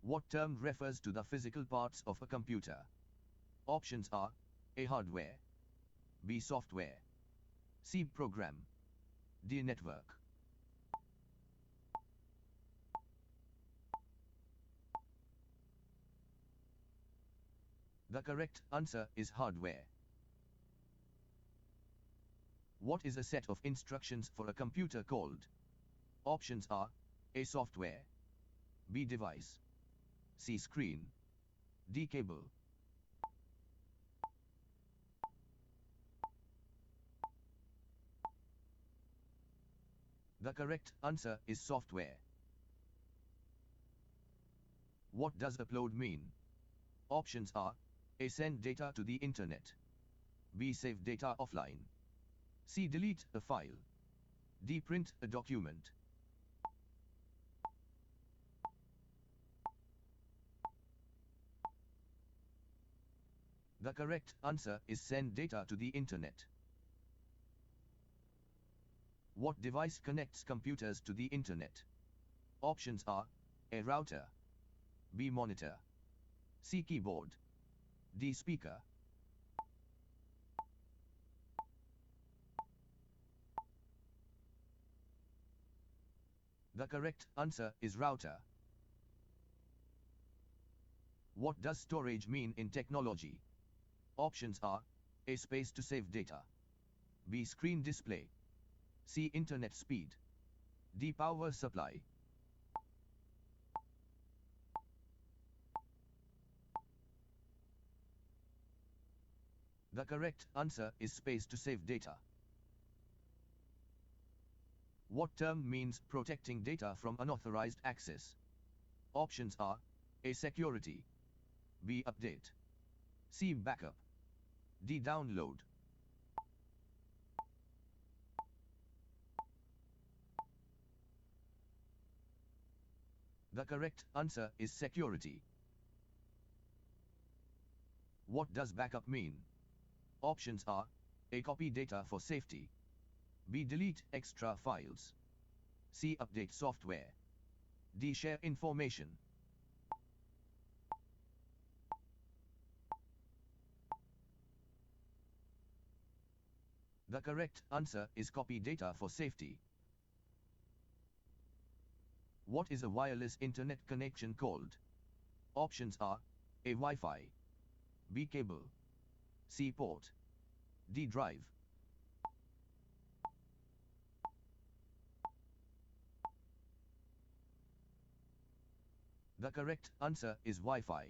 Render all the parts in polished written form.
What term refers to the physical parts of a computer? Options are A. Hardware, B. Software, C. Program, D. Network. The correct answer is hardware. What is a set of instructions for a computer called? Options are A. Software, B. Device, C. Screen, D. Cable. The correct answer is software. What does upload mean? Options are A. Send data to the internet, B. Save data offline, C. Delete a file, D. Print a document. The correct answer is send data to the internet. What device connects computers to the internet? Options are A. Router, B. Monitor, C. Keyboard, D. Speaker. The correct answer is router. What does storage mean in technology? Options are A. Space to save data, B. Screen display, C. Internet speed, D. Power supply. The correct answer is space to save data. What term means protecting data from unauthorized access? Options are A. Security, B. Update, C. Backup, D. Download. The correct answer is security. What does backup mean? Options are A. Copy data for safety, B. Delete extra files, C. Update software, D. Share information. The correct answer is copy data for safety. What is a wireless internet connection called? Options are A. Wi-Fi, B. Cable, C. Port, D. Drive. The correct answer is Wi-Fi.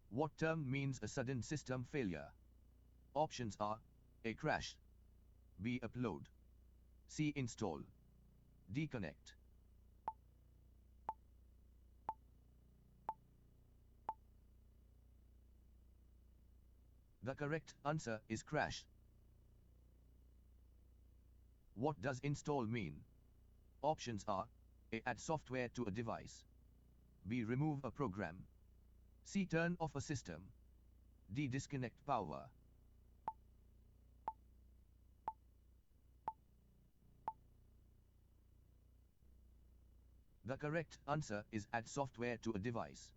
What term means a sudden system failure? Options are A. Crash, B. Upload, C. Install, D. Connect. The correct answer is crash. What does install mean? Options are A. Add software to a device, B. Remove a program, C. Turn off a system, D. Disconnect power. The correct answer is add software to a device.